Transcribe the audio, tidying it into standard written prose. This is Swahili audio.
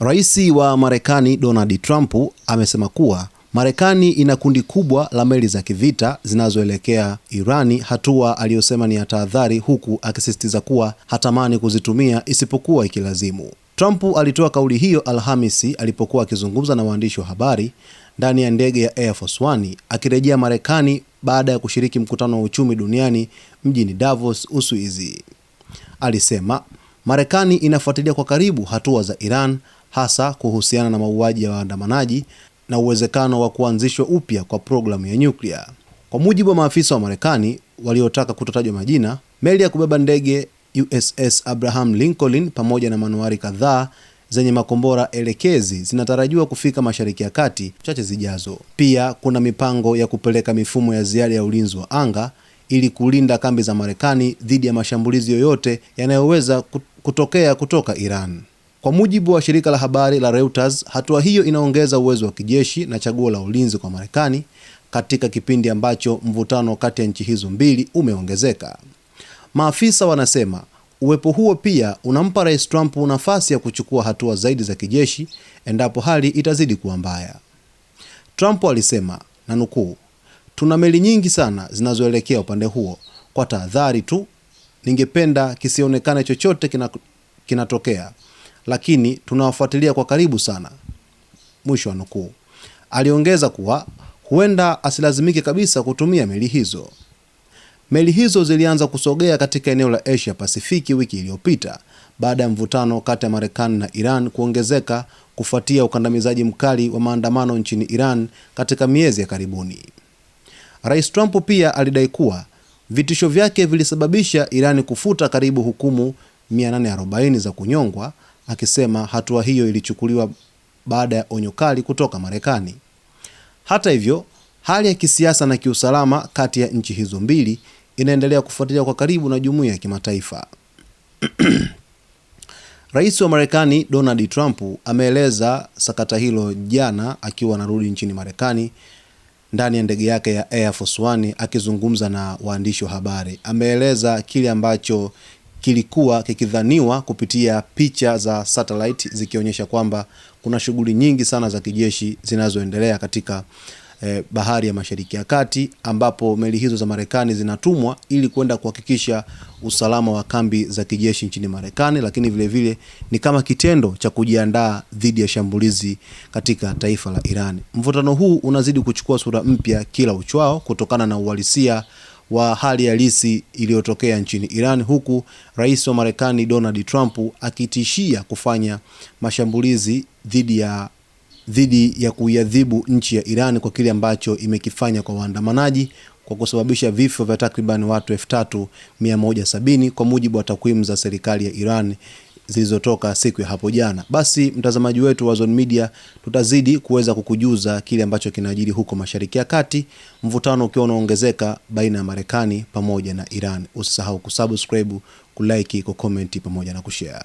Rais wa Marekani Donald Trump amesema kuwa Marekani ina kundi kubwa la meli za kivita zinazoelekea Irani, hatua aliyosema ni ya tahadhari, huku akisisitiza kuwa hatamani kuzitumia isipokuwa ikilazimu. Trump alitoa kauli hiyo Alhamisi alipokuwa akizungumza na waandishi wa habari ndani ya ndege ya Air Force One akirejea Marekani baada ya kushiriki mkutano wa uchumi duniani mjini Davos, Uswizi. Alisema Marekani inafuatilia kwa karibu hatua za Iran, hasa kuhusiana na mauaji ya waandamanaji na uwezekano wa kuanzishwa upya kwa programu ya nyuklia. Kwa mujibu wa maafisa wa Marekani waliotaka kutotajwa majina, meli ya kubeba ndege USS Abraham Lincoln pamoja na manuari kadhaa zenye makombora elekezi zinatarajiwa kufika Mashariki ya Kati chache zijazo. Pia kuna mipango ya kupeleka mifumo ya ziada ya ulinzi wa anga ili kulinda kambi za Marekani dhidi ya mashambulizi yoyote yanayoweza kutokea kutoka Iran. Kwa mujibu wa shirika la habari la Reuters, hatua hiyo inaongeza uwezo wa kijeshi na chaguo la ulinzi kwa Marekani katika kipindi ambacho mvutano kati ya nchi hizo mbili umeongezeka. Maafisa wanasema uwepo huo pia unampa Rais Trump nafasi ya kuchukua hatua zaidi za kijeshi endapo hali itazidi kuwa mbaya. Trump alisema, na nukuu, "Tuna meli nyingi sana zinazoelekea upande huo. Kwa tahadhari tu, ningependa kisionekane chochote kinatokea, lakini tunawafuatilia kwa karibu sana." Mwisho wa nukuu. Aliongeza kuwa huenda asilazimike kabisa kutumia meli hizo. Meli hizo zilianza kusogea katika eneo la Asia Pasifiki wiki iliyopita baada ya mvutano kati ya Marekani na Iran kuongezeka kufuatia ukandamizaji mkali wa maandamano nchini Iran katika miezi ya karibuni. Rais Trump pia alidai kuwa vitisho vyake vilisababisha Iran kufuta karibu hukumu 840 za kunyongwa, akisema hatua hiyo ilichukuliwa baada ya onyo kali kutoka Marekani. Hata hivyo, hali ya kisiasa na kiusalama kati ya nchi hizo mbili inaendelea kufuatilia kwa karibu na jumuiya ya kimataifa. Rais wa Marekani Donald Trump ameeleza sakata hilo jana akiwa anarudi nchini Marekani ndani ya ndege yake ya Air Force One akizungumza na waandishi wa habari. Ameeleza kile ambacho kilikuwa kikidhaniwa kupitia picha za satellite zikionyesha kwamba kuna shughuli nyingi sana za kijeshi zinazoendelea katika bahari ya Mashariki ya Kati, ambapo meli hizo za Marekani zinatumwa ili kwenda kuhakikisha usalama wa kambi za kijeshi nchini Marekani, lakini vile vile ni kama kitendo cha kujiandaa dhidi ya shambulizi katika taifa la Iran. Mvutano huu unazidi kuchukua sura mpya kila uchwao kutokana na uhalisia wa hali halisi iliyotokea nchini Iran, huku rais wa Marekani Donald Trump akitishia kufanya mashambulizi dhidi ya kuiadhibu nchi ya Iran kwa kile ambacho imekifanya kwa waandamanaji kwa kusababisha vifo vya takriban watu 3170 kwa mujibu wa takwimu za serikali ya Iran zilizotoka siku ya hapo jana. Basi mtazamaji wetu wa Zone Media, tutazidi kuweza kukujuza kile ambacho kinajiri huko Mashariki ya Kati, mvutano ukiwa unaongezeka baina ya Marekani pamoja na Iran. Usisahau kusubscribe, kulike, kucomment pamoja na kushare.